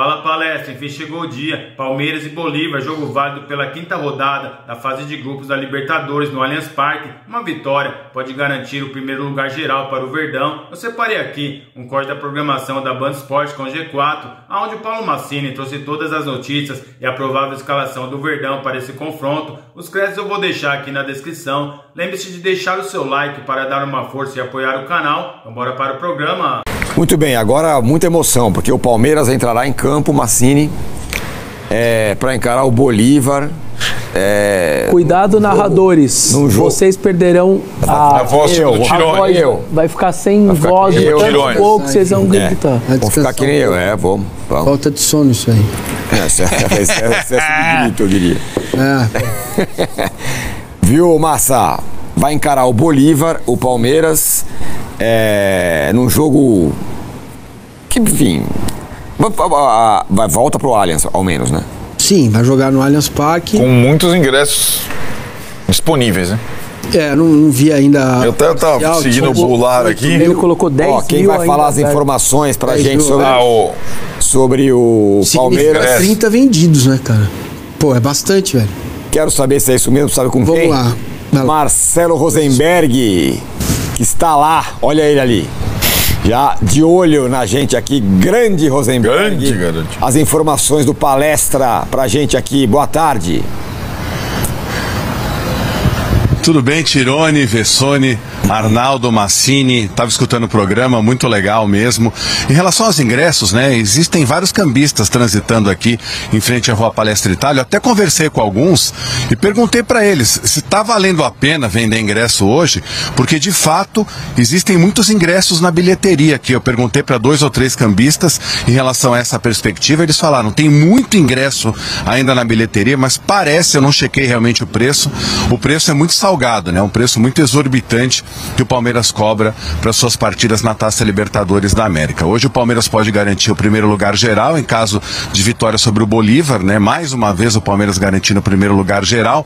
Fala palestra, enfim chegou o dia, Palmeiras e Bolívar, jogo válido pela 5ª rodada da fase de grupos da Libertadores no Allianz Parque. Uma vitória pode garantir o primeiro lugar geral para o Verdão. Eu separei aqui um corte da programação da Band Esporte com G4, onde o Paulo Massini trouxe todas as notícias e a provável escalação do Verdão para esse confronto. Os créditos eu vou deixar aqui na descrição. Lembre-se de deixar o seu like para dar uma força e apoiar o canal. Então bora para o programa. Muito bem, agora muita emoção, porque o Palmeiras entrará em campo, Massini, para encarar o Bolívar. Cuidado, narradores, vocês perderão a voz. Vai ficar sem voz de tanto pouco que vocês vão gritar. Vão ficar que nem eu, vamos. Falta de sono isso aí. Excesso de grito, eu diria. Viu, Massa? Vai encarar o Bolívar, o Palmeiras, num jogo que, enfim, volta pro Allianz, ao menos, né? Sim, vai jogar no Allianz Parque. Com muitos ingressos disponíveis, né? Não vi ainda. Eu até tava seguindo o Bular aqui. Ele colocou 10 mil. Quem vai falar as informações pra gente sobre o Palmeiras? 30 vendidos, né, cara? Pô, é bastante, velho. Quero saber se é isso mesmo, sabe com quem? Vamos lá. Marcelo Rosenberg, que está lá, olha ele ali, já de olho na gente aqui, grande Rosenberg. Grande, garoto. As informações do palestra pra gente aqui, boa tarde. Tudo bem, Tirone, Vessone, Arnaldo, Massini, estava escutando o programa, muito legal mesmo. Em relação aos ingressos, né, existem vários cambistas transitando aqui em frente à Rua Palestra Itália. Eu até conversei com alguns e perguntei para eles se está valendo a pena vender ingresso hoje, porque de fato existem muitos ingressos na bilheteria aqui. Eu perguntei para 2 ou 3 cambistas em relação a essa perspectiva, eles falaram, tem muito ingresso ainda na bilheteria, mas parece, eu não chequei realmente o preço é muito salgado, né? Um preço muito exorbitante que o Palmeiras cobra para suas partidas na Taça Libertadores da América. Hoje o Palmeiras pode garantir o primeiro lugar geral em caso de vitória sobre o Bolívar, né? Mais uma vez o Palmeiras garantindo o primeiro lugar geral.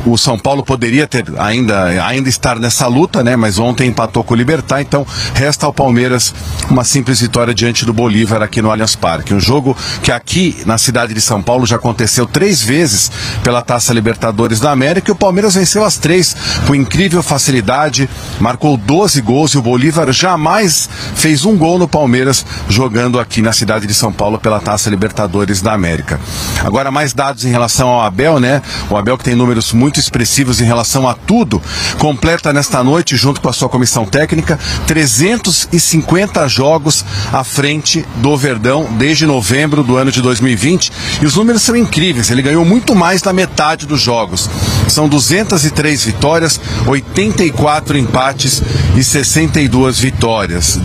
O São Paulo poderia ter ainda estar nessa luta, né? Mas ontem empatou com o Libertad, então resta ao Palmeiras uma simples vitória diante do Bolívar aqui no Allianz Parque. Um jogo que aqui na cidade de São Paulo já aconteceu 3 vezes pela Taça Libertadores da América e o Palmeiras venceu as 3 com incrível facilidade, marcou 12 gols e o Bolívar jamais fez um gol no Palmeiras jogando aqui na cidade de São Paulo pela Taça Libertadores da América. Agora mais dados em relação ao Abel, né? O Abel, que tem números muito expressivos em relação a tudo, completa nesta noite, junto com a sua comissão técnica, 350 jogos à frente do Verdão desde novembro do ano de 2020 e os números são incríveis, ele ganhou muito mais da metade dos jogos. São 203 vitórias, 84 empates e 62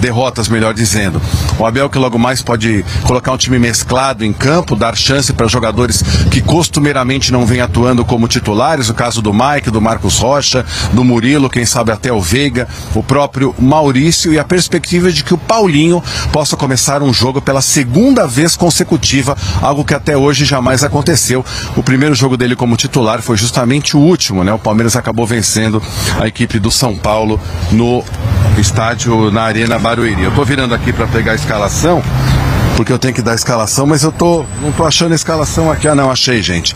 derrotas, melhor dizendo. O Abel, que logo mais pode colocar um time mesclado em campo, dar chance para jogadores que costumeiramente não vêm atuando como titulares, o caso do Mike, do Marcos Rocha, do Murilo, quem sabe até o Veiga, o próprio Maurício e a perspectiva de que o Paulinho possa começar um jogo pela 2ª vez consecutiva, algo que até hoje jamais aconteceu. O primeiro jogo dele como titular foi justamente o último, né? O Palmeiras acabou vencendo a equipe do São Paulo no estádio, na Arena Barueri. Eu tô virando aqui para pegar a escalação, porque eu tenho que dar a escalação, mas não tô achando a escalação aqui. Não, achei, gente.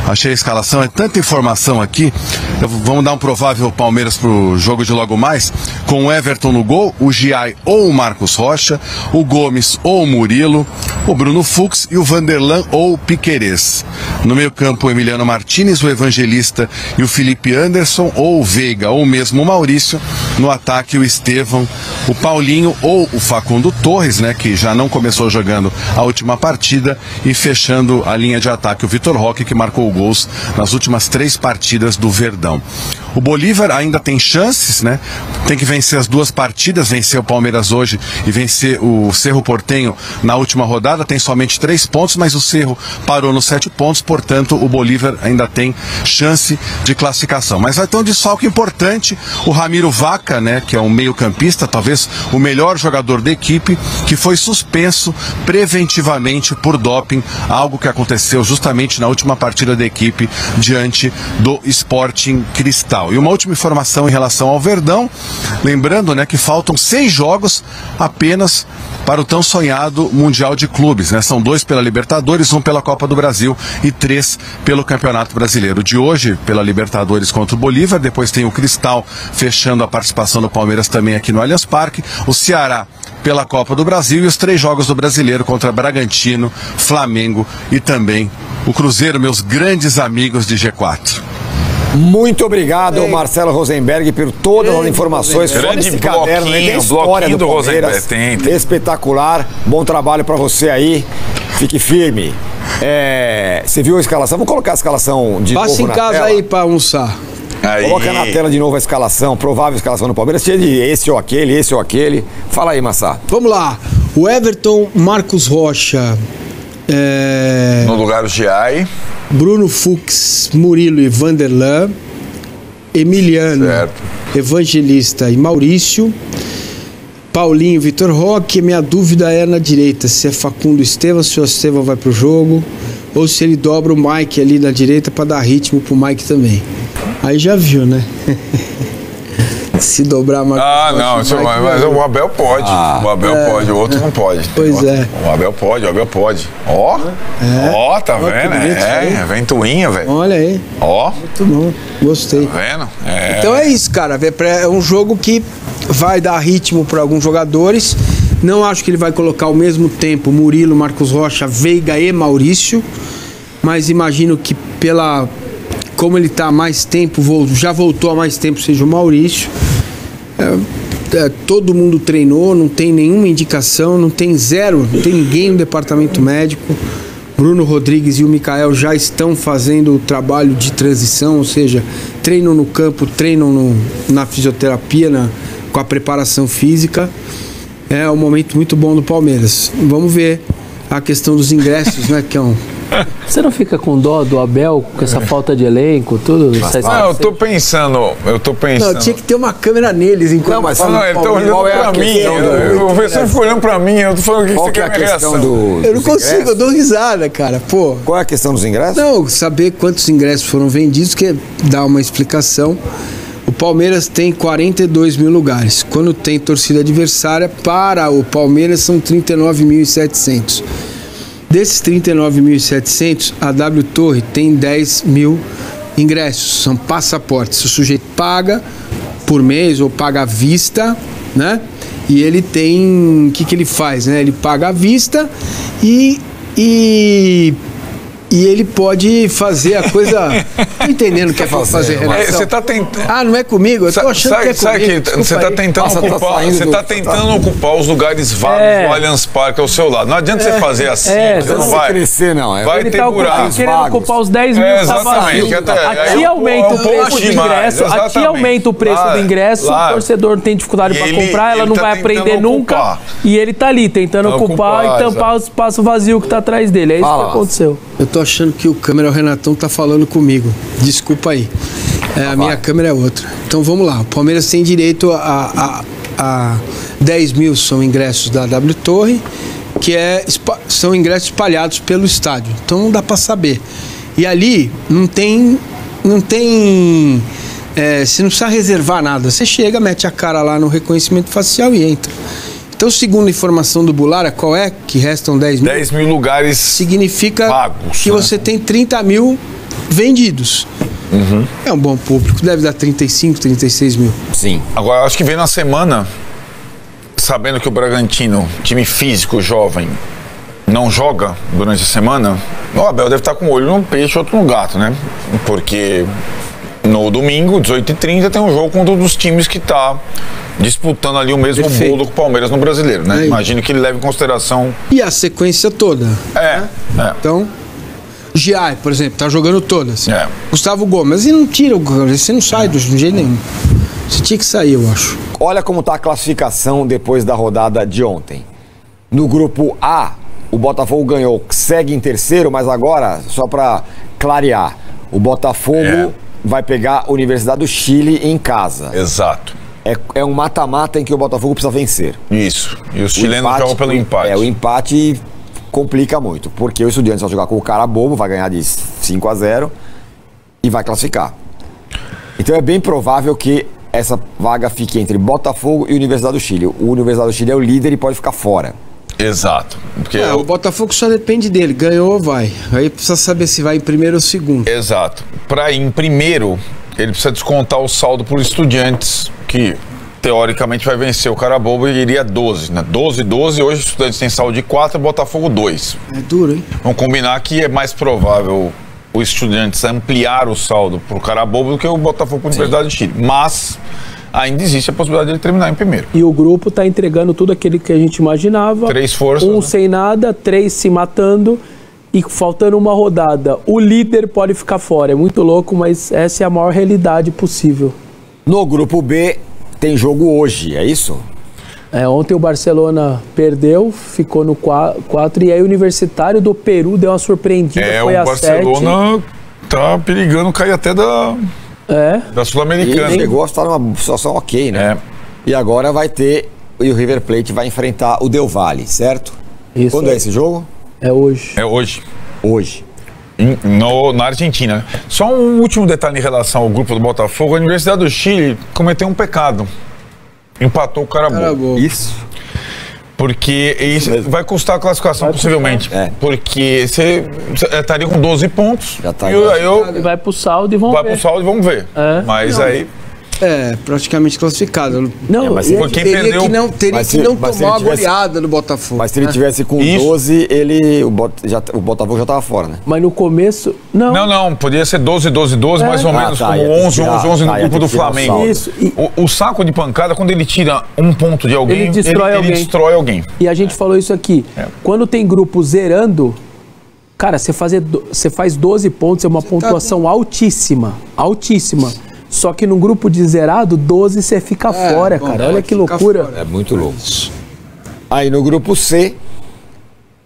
Achei a escalação, é tanta informação aqui. Vamos dar um provável Palmeiras pro jogo de logo mais, com o Everton no gol, o Giai ou o Marcos Rocha, o Gomes ou o Murilo, o Bruno Fux e o Vanderlan ou o Piquerez. No meio campo, o Emiliano Martinez, o Evangelista e o Felipe Anderson, ou o Veiga, ou mesmo o Maurício. No ataque, o Estevão, o Paulinho ou o Facundo Torres, né, que já não começou jogando a última partida, e fechando a linha de ataque, o Vitor Roque, que marcou gols nas últimas 3 partidas do Verdão. O Bolívar ainda tem chances, né? Tem que vencer as 2 partidas, vencer o Palmeiras hoje e vencer o Cerro Porteño na última rodada, tem somente 3 pontos, mas o Cerro parou nos 7 pontos, portanto, o Bolívar ainda tem chance de classificação. Mas vai ter um desfalque importante, o Ramiro Vaca, né, que é um meio-campista, talvez o melhor jogador da equipe, que foi suspenso preventivamente por doping, algo que aconteceu justamente na última partida da equipe diante do Sporting Cristal. E uma última informação em relação ao Verdão, lembrando, né, que faltam 6 jogos apenas para o tão sonhado Mundial de Clubes, né? São 2 pela Libertadores, 1 pela Copa do Brasil e 3 pelo Campeonato Brasileiro. De hoje, pela Libertadores contra o Bolívar, depois tem o Cristal fechando a participação do Palmeiras também aqui no Allianz Parque, o Ceará pela Copa do Brasil e os 3 jogos do Brasileiro contra Bragantino, Flamengo e também o Cruzeiro, meus grandes amigos de G4. Muito obrigado, Marcelo Rosenberg, por todas as informações. Grande esse caderno, né? Tem história do Palmeiras. Tem. Espetacular. Bom trabalho para você aí. Fique firme. Você viu a escalação? Vou colocar a escalação de novo na tela. Passa em casa aí para almoçar. Aí. Coloca na tela de novo a escalação, provável escalação do Palmeiras, cheia de esse ou aquele. Fala aí, Massá. Vamos lá. O Everton, Marcos Rocha. No lugar do Giai. Bruno Fux, Murilo e Vanderlan. Emiliano, certo. Evangelista e Maurício. Paulinho, Vitor Roque. Minha dúvida é na direita, se é Facundo Estevam, se o Estevam vai pro jogo, ou se ele dobra o Mike ali na direita para dar ritmo pro Mike também. Aí já viu, né? Se dobrar mais. Não, mas o Abel pode. O Abel pode, o outro não pode. Pois é. O Abel pode. Ó, tá vendo? Ventoinha, velho. Olha aí. Ó. Muito bom. Gostei. Tá vendo? Então é isso, cara. É um jogo que vai dar ritmo para alguns jogadores. Não acho que ele vai colocar ao mesmo tempo Murilo, Marcos Rocha, Veiga e Maurício. Mas imagino que como ele está há mais tempo, já voltou há mais tempo, seja o Maurício. Todo mundo treinou, não tem nenhuma indicação, não tem ninguém no departamento médico. Bruno Rodrigues e o Mikael já estão fazendo o trabalho de transição, ou seja, treinam no campo, treinam na fisioterapia, com a preparação física. É um momento muito bom do Palmeiras. Vamos ver a questão dos ingressos, né, que é um... Você não fica com dó do Abel com essa falta de elenco, tudo? Não, eu tô pensando. Não, tinha que ter uma câmera neles enquanto. Não, mas ele tá olhando pra mim. O professor ficou olhando pra mim, eu tô falando que você quer minha reação. Eu não consigo, eu dou risada, cara. Pô. Qual é a questão dos ingressos? Não, saber quantos ingressos foram vendidos, que dá uma explicação. O Palmeiras tem 42 mil lugares. Quando tem torcida adversária, para o Palmeiras são 39.700. Desses 39.700, a W Torre tem 10 mil ingressos, são passaportes. O sujeito paga por mês ou paga à vista, né? E ele tem... O que ele faz, né? Ele paga à vista e ele pode fazer a coisa... Tô entendendo o que é fazer relação. Você tá tentando... não é comigo? Eu tô achando que é comigo. Você tá tentando ocupar os lugares vagos do Allianz Parque ao seu lado. Não adianta você fazer assim. Você não vai crescer, não. Vai ele ter tá buracos. Querendo ocupar os 10 mil. Exatamente. Aqui aumenta o preço do ingresso. Aqui aumenta o preço do ingresso. O torcedor tem dificuldade para comprar, ela não vai aprender nunca. E ele tá ali tentando ocupar e tampar o espaço vazio que tá atrás dele. É isso que aconteceu. Eu tô achando que o câmera, o Renatão, tá falando comigo. Desculpa aí. A minha câmera é outra. Então vamos lá. O Palmeiras tem direito a 10 mil são ingressos da W Torre, que são ingressos espalhados pelo estádio. Então não dá para saber. E ali não tem você não precisa reservar nada. Você chega, mete a cara lá no reconhecimento facial e entra. Então, segundo a informação do Bulara, qual é? Que restam 10 mil? 10 mil lugares significa pagos, que você tem 30 mil vendidos. É um bom público, deve dar 35, 36 mil. Sim. Agora, acho que vem na semana, sabendo que o Bragantino, time físico, jovem, não joga durante a semana, o Abel deve estar com um olho num peixe, outro no gato, né? Porque no domingo, 18h30, tem um jogo com um dos times que está disputando ali o mesmo bolo com o Palmeiras no Brasileiro, né? Imagino que ele leve em consideração... E a sequência toda. Então, Giai, por exemplo, tá jogando todas. Gustavo Gomes, e não tira, você não sai de jeito nenhum. Você tinha que sair, eu acho. Olha como tá a classificação depois da rodada de ontem. No grupo A, o Botafogo ganhou, segue em terceiro, mas agora, só para clarear, o Botafogo vai pegar a Universidade do Chile em casa. Exato. É um mata-mata em que o Botafogo precisa vencer. Isso. E os chilenos jogam pelo empate. O empate complica muito, porque o Estudiantes vai jogar com o cara bobo, vai ganhar de 5-0 e vai classificar. Então é bem provável que essa vaga fique entre Botafogo e Universidade do Chile. O Universidade do Chile é o líder e pode ficar fora. Exato. Porque o Botafogo só depende dele, ganhou, vai. Aí precisa saber se vai em primeiro ou segundo. Exato. Para ir em primeiro, ele precisa descontar o saldo por Estudiantes, que teoricamente vai vencer o cara bobo e iria 12, né? 12, hoje o Estudiantes tem saldo de 4, Botafogo 2. É duro, hein? Vamos combinar que é mais provável o Estudiantes ampliar o saldo pro cara bobo do que o Botafogo com a Universidade de Chile. Mas ainda existe a possibilidade de ele terminar em primeiro. E o grupo tá entregando tudo aquilo que a gente imaginava. 3 forças. Um sem nada, 3 se matando e faltando uma rodada. O líder pode ficar fora. É muito louco, mas essa é a maior realidade possível. No grupo B, tem jogo hoje, é isso? Ontem o Barcelona perdeu, ficou no 4 e aí o Universitário do Peru deu uma surpreendida, foi a 7. O Barcelona tá perigando cair até da Sul-Americana. Ele chegou a estar numa situação ok, né? E agora vai ter, e o River Plate vai enfrentar o Del Valle, certo? Isso. Quando é esse jogo? É hoje. É hoje. Hoje. Na Argentina. Só um último detalhe em relação ao grupo do Botafogo. A Universidade do Chile cometeu um pecado. Empatou o cara bobo. Isso. Porque isso vai custar a classificação, possivelmente. Porque você estaria com 12 pontos. Já tá. E vai pro saldo e vamos ver. Vai pro saldo e vamos ver. Mas aí... praticamente classificado. Não, mas quem perdeu... Teria que não tomar a goleada no Botafogo. Mas se ele tivesse com 12, o Botafogo já estava fora, né? Mas no começo... Não, podia ser 12, mais ou menos, como 11 no grupo do Flamengo. Isso. O saco de pancada, quando ele tira um ponto de alguém, ele destrói alguém. E a gente falou isso aqui. Quando tem grupo zerando, cara, você faz 12 pontos, é uma pontuação altíssima. Altíssima. Só que num grupo de zerado, 12 você fica fora, cara. Olha que loucura. É muito louco. Aí no grupo C,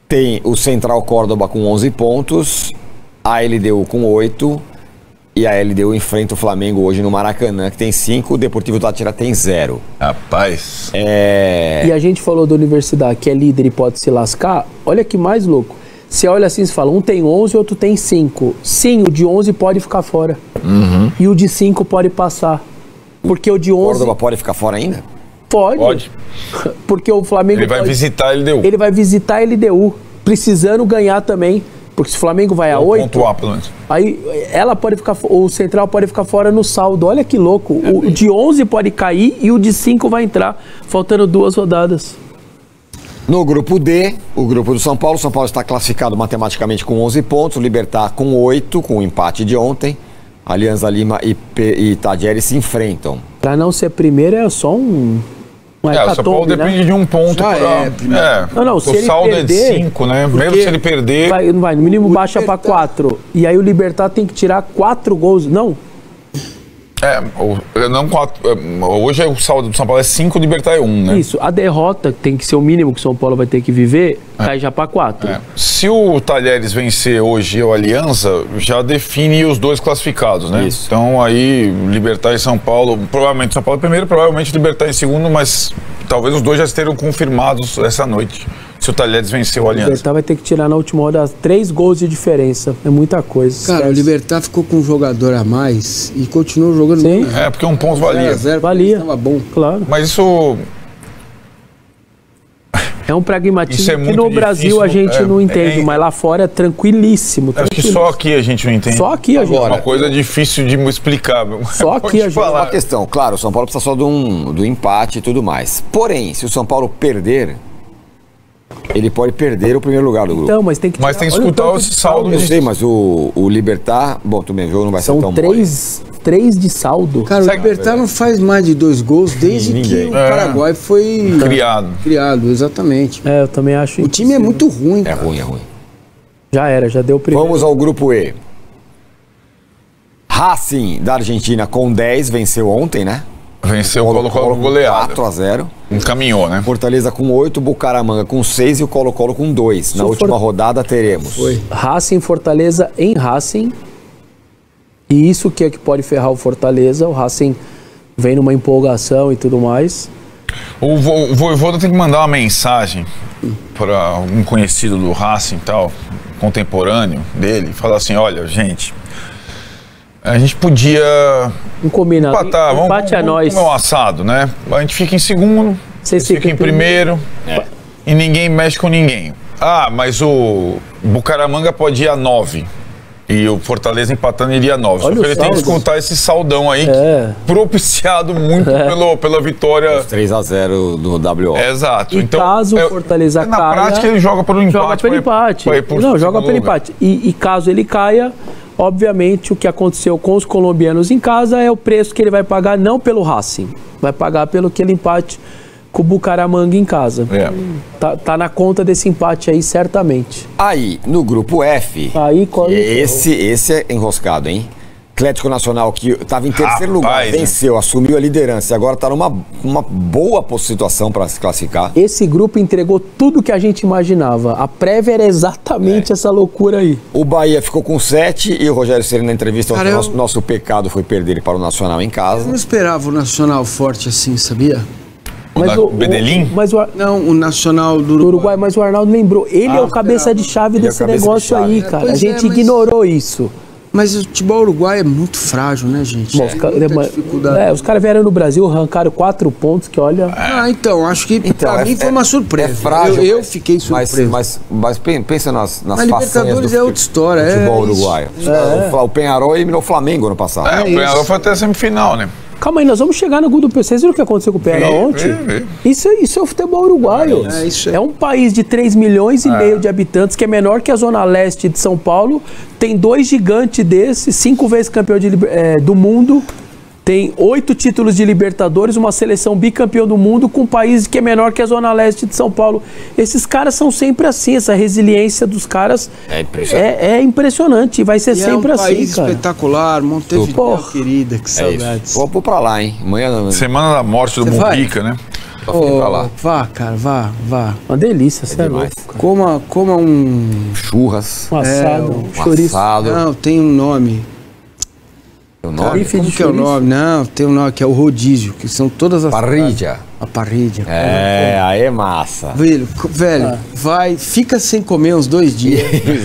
tem o Central Córdoba com 11 pontos, a LDU com 8, e a LDU enfrenta o Flamengo hoje no Maracanã, que tem 5, o Deportivo Táchira tem 0. Rapaz. E a gente falou da Universidade, que é líder e pode se lascar. Olha que mais louco. Você olha assim e fala, um tem 11 e outro tem 5. Sim, o de 11 pode ficar fora. E o de 5 pode passar. Porque o de 11... Córdoba pode ficar fora ainda? Pode. Porque o Flamengo... Ele vai visitar a LDU. Ele vai visitar a LDU, precisando ganhar também. Porque se o Flamengo vai a 8... pontuar, pelo menos. Aí ela pode ficar... O Central pode ficar fora no saldo. Olha que louco. O de 11 pode cair e o de 5 vai entrar. Faltando 2 rodadas. No grupo D, o grupo do São Paulo está classificado matematicamente com 11 pontos, o Libertad com 8, com o empate de ontem. Alianza Lima e Tajeres se enfrentam. Para não ser primeiro é só um o São Paulo depende de um ponto. Não, se o ele saldo perder, é de 5, né? Mesmo se ele perder... Não vai, no mínimo baixa para 4. E aí o Libertad tem que tirar 4 gols. Não. Hoje o saldo do São Paulo é 5, o Libertad é 1, né? Isso, a derrota tem que ser o mínimo que o São Paulo vai ter que viver, cai já para 4. Se o Talheres vencer hoje o Alianza, já define os 2 classificados, né? Isso. Então aí, Libertad e São Paulo, provavelmente São Paulo em primeiro, provavelmente Libertad em segundo, mas talvez os 2 já estejam confirmados essa noite. Se o Talheres vencer o Aliança. O Libertad vai ter que tirar na última hora 3 gols de diferença. É muita coisa. Cara, o Libertad ficou com um jogador a mais e continuou jogando. Sim. Porque um ponto valia. 0, valia. Tava bom. Claro. Mas isso... É um pragmatismo que no Brasil a gente não entende, mas lá fora é tranquilíssimo. Acho que só aqui a gente não entende. Só aqui a gente. É uma coisa difícil de explicar. Só aqui a gente. Uma questão, claro, o São Paulo precisa só do empate e tudo mais. Porém, se o São Paulo perder, ele pode perder o primeiro lugar do grupo. Então, mas tem que escutar esse saldo. Eu sei, mas o Libertad, bom, tudo bem, o jogo não vai ser tão bom. São 3 de saldo. Cara, o Libertad não faz mais de 2 gols desde que o Paraguai foi criado, exatamente. Eu também acho. O time é muito ruim. É ruim. Já deu o primeiro. Vamos ao grupo E. Racing da Argentina com 10, venceu ontem, né? Venceu o Colo-Colo goleado. 4-0. Encaminhou, né? Fortaleza com 8, Bucaramanga com 6 e o Colo-Colo com 2. Na última rodada teremos. Racing, Fortaleza em Racing. E isso que é que pode ferrar o Fortaleza. O Racing vem numa empolgação e tudo mais. O Voivoda tem que mandar uma mensagem para um conhecido do Racing e tal, contemporâneo dele, falar assim, olha, gente, a gente podia empatar, empate a nós. Comer um assado, né? A gente fica em segundo, vocês ficam em primeiro e ninguém mexe com ninguém. Ah, mas o Bucaramanga pode ir a 9. E o Fortaleza empatando iria a 9. Só que ele tem que descontar esse saldão aí, propiciado muito pela vitória. 3-0 do WO. Exato. E então, caso o Fortaleza caia... Na prática ele joga pelo empate. Joga pelo empate. Não, joga pelo empate. E caso ele caia, obviamente o que aconteceu com os colombianos em casa é o preço que ele vai pagar, não pelo Racing. Vai pagar pelo aquele empate com o Bucaramanga em casa. Tá na conta desse empate aí, certamente. Aí, no grupo F, esse é enroscado, hein? Atlético Nacional, que estava em terceiro lugar, venceu, assumiu a liderança e agora está numa boa situação para se classificar. Esse grupo entregou tudo que a gente imaginava. A prévia era exatamente essa loucura aí. O Bahia ficou com 7 e o Rogério Ceni na entrevista, nosso pecado foi perder para o Nacional em casa. Eu não esperava o Nacional forte assim, sabia? Mas o Bedelim? Não, o Nacional do Uruguai, mas o Arnaldo lembrou. Ele é o cabeça de chave desse negócio aí, cara. A gente ignorou isso. Mas o futebol uruguai é muito frágil, né, gente? Bom, os caras vieram no Brasil, arrancaram 4 pontos, que olha... então, acho que pra mim foi uma surpresa. É frágil. Eu fiquei surpreso. Mas pensa nas Libertadores é outra história. Futebol uruguaio. O Penharol eliminou o Flamengo ano passado. O Penharol foi até a semifinal, né? Calma aí, nós vamos chegar no grupo. Vocês viram o que aconteceu com o Penharol ontem? Isso é o futebol uruguaio. É um país de 3 milhões e meio de habitantes, que é menor que a Zona Leste de São Paulo. Tem 2 gigantes desses, 5 vezes campeão do mundo. Tem 8 títulos de Libertadores, uma seleção bicampeão do mundo com um país que é menor que a Zona Leste de São Paulo. Esses caras são sempre assim, essa resiliência dos caras é impressionante. Vai ser sempre assim, cara. É um país espetacular, Montevideo, querida, que saudades. Vou pra lá, hein? Amanhã... Semana da morte do Mujica, né? Pra lá. Vá, cara, vá. Uma delícia, sério. Coma um... Churras. Um assado, um chouriço. Não, tem um nome. Como que é o nome? Não, tem um nome que é o rodízio, que são todas as... Parrilla. A parrilla. Aí é massa. Velho, fica sem comer uns 2 dias.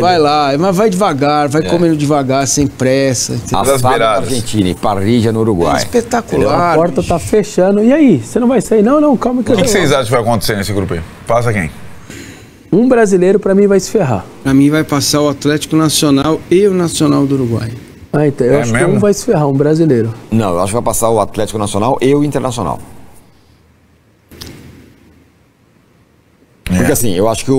Vai lá, mas vai devagar, vai comendo devagar, sem pressa. Assado na Argentina e parrilla no Uruguai. Espetacular. A porta tá fechando. E aí, você não vai sair? Não, calma que O que vocês acham que vai acontecer nesse grupo aí? Passa quem? Um brasileiro, pra mim, vai se ferrar. Pra mim, vai passar o Atlético Nacional e o Nacional do Uruguai. Então, eu acho que um vai se ferrar, um brasileiro. Não, eu acho que vai passar o Atlético Nacional e o Internacional. Porque assim, eu acho que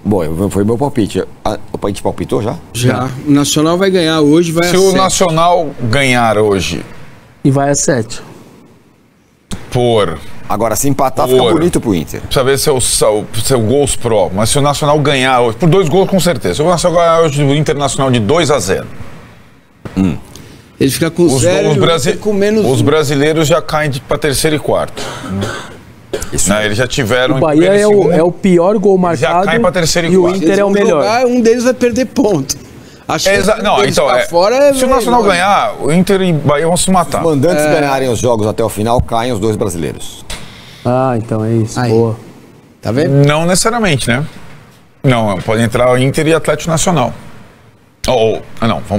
Bom, foi meu palpite. A gente palpitou já? Já. O Nacional vai ganhar hoje, vai a 7. Se o Nacional ganhar hoje... E vai a 7. Agora, se empatar, fica bonito pro Inter. Precisa ver seu gols pro. Mas se o Nacional ganhar hoje... Por 2 gols, com certeza. Se o Nacional ganhar hoje do Internacional de 2-0... Ele fica com 0 com menos. Os brasileiros já caem para 3º e 4º. Eles já tiveram. O Bahia é o pior gol marcado. Já cai para 3º e 4º. E o Inter é o melhor. Um deles vai perder ponto. Se o Nacional ganhar, o Inter e o Bahia vão se matar. Se os mandantes ganharem os jogos até o final, caem os 2 brasileiros. Então é isso. Boa. Tá vendo? Não necessariamente, né? Não, pode entrar o Inter e Atlético Nacional.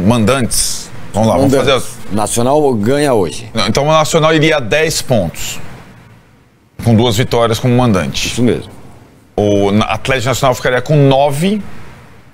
Mandantes. Vamos lá, vamos fazer... Nacional ganha hoje. Então o Nacional iria a 10 pontos. Com 2 vitórias como mandante. Isso mesmo. O Atlético Nacional ficaria com 9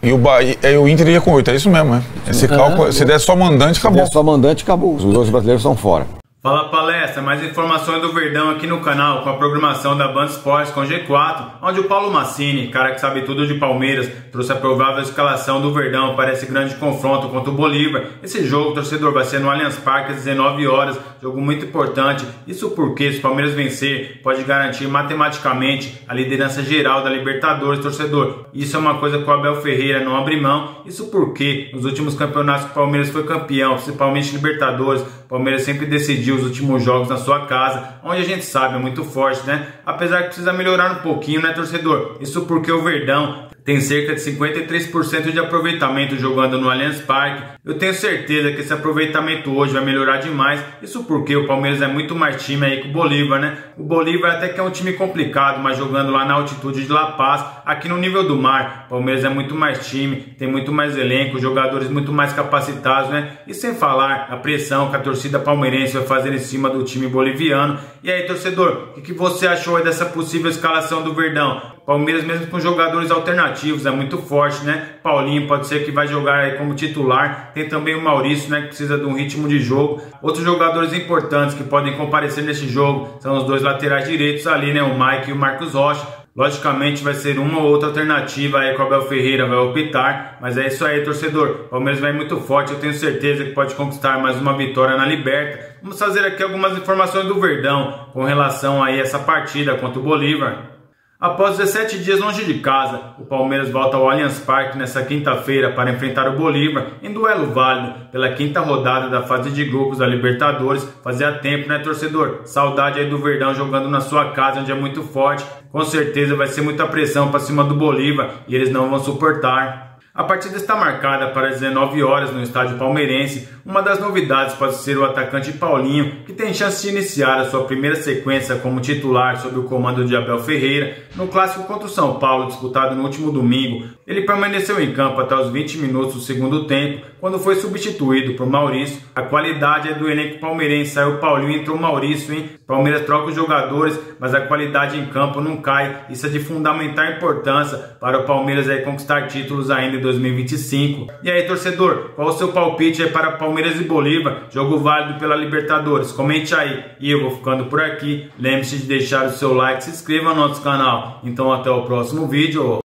e o Inter iria com 8. É isso mesmo, né? Esse cálculo, se der só mandante, acabou. Se der só mandante, acabou. Os 2 brasileiros estão fora. Fala Palestra, mais informações do Verdão aqui no canal com a programação da Band Esportes com G4, onde o Paulo Massini, cara que sabe tudo de Palmeiras, trouxe a provável escalação do Verdão para esse grande confronto contra o Bolívar. Esse jogo, torcedor, vai ser no Allianz Parque às 19 horas, jogo muito importante. Isso porque se o Palmeiras vencer, pode garantir matematicamente a liderança geral da Libertadores, torcedor. Isso é uma coisa que o Abel Ferreira não abre mão. Isso porque nos últimos campeonatos que o Palmeiras foi campeão, principalmente Libertadores, o Palmeiras sempre decidiu os últimos jogos na sua casa, onde a gente sabe é muito forte, né? Apesar que precisa melhorar um pouquinho, né, torcedor? Isso porque o Verdão tem cerca de 53% de aproveitamento jogando no Allianz Parque. Eu tenho certeza que esse aproveitamento hoje vai melhorar demais. Isso porque o Palmeiras é muito mais time aí que o Bolívar, né? O Bolívar até que é um time complicado, mas jogando lá na altitude de La Paz, aqui no nível do mar, o Palmeiras é muito mais time, tem muito mais elenco, jogadores muito mais capacitados, né? E sem falar a pressão que a torcida palmeirense vai fazer em cima do time boliviano. E aí, torcedor, o que você achou aí dessa possível escalação do Verdão? Palmeiras mesmo com jogadores alternativos, é muito forte, né? Paulinho pode ser que vai jogar aí como titular. Tem também o Maurício, né, que precisa de um ritmo de jogo. Outros jogadores importantes que podem comparecer nesse jogo são os dois laterais direitos ali, né? O Mike e o Marcos Rocha. Logicamente vai ser uma ou outra alternativa aí que o Abel Ferreira vai optar, mas é isso aí, torcedor. O Palmeiras vai muito forte, eu tenho certeza que pode conquistar mais uma vitória na Liberta. Vamos fazer aqui algumas informações do Verdão com relação aí a essa partida contra o Bolívar. Após 17 dias longe de casa, o Palmeiras volta ao Allianz Parque nesta quinta-feira para enfrentar o Bolívar em duelo válido pela quinta rodada da fase de grupos da Libertadores. Fazia tempo, né, torcedor? Saudade aí do Verdão jogando na sua casa, onde é muito forte. Com certeza vai ser muita pressão para cima do Bolívar e eles não vão suportar. A partida está marcada para 19 horas no estádio palmeirense. Uma das novidades pode ser o atacante Paulinho, que tem chance de iniciar a sua primeira sequência como titular sob o comando de Abel Ferreira. No clássico contra o São Paulo, disputado no último domingo, ele permaneceu em campo até os 20 minutos do segundo tempo, quando foi substituído por Maurício. A qualidade é do elenco palmeirense, saiu o Paulinho e entrou o Maurício, hein? Palmeiras troca os jogadores, mas a qualidade em campo não cai. Isso é de fundamental importância para o Palmeiras aí conquistar títulos ainda em 2025. E aí, torcedor, qual o seu palpite aí para Palmeiras e Bolívar? Jogo válido pela Libertadores? Comente aí. E eu vou ficando por aqui. Lembre-se de deixar o seu like, se inscreva no nosso canal. Então até o próximo vídeo.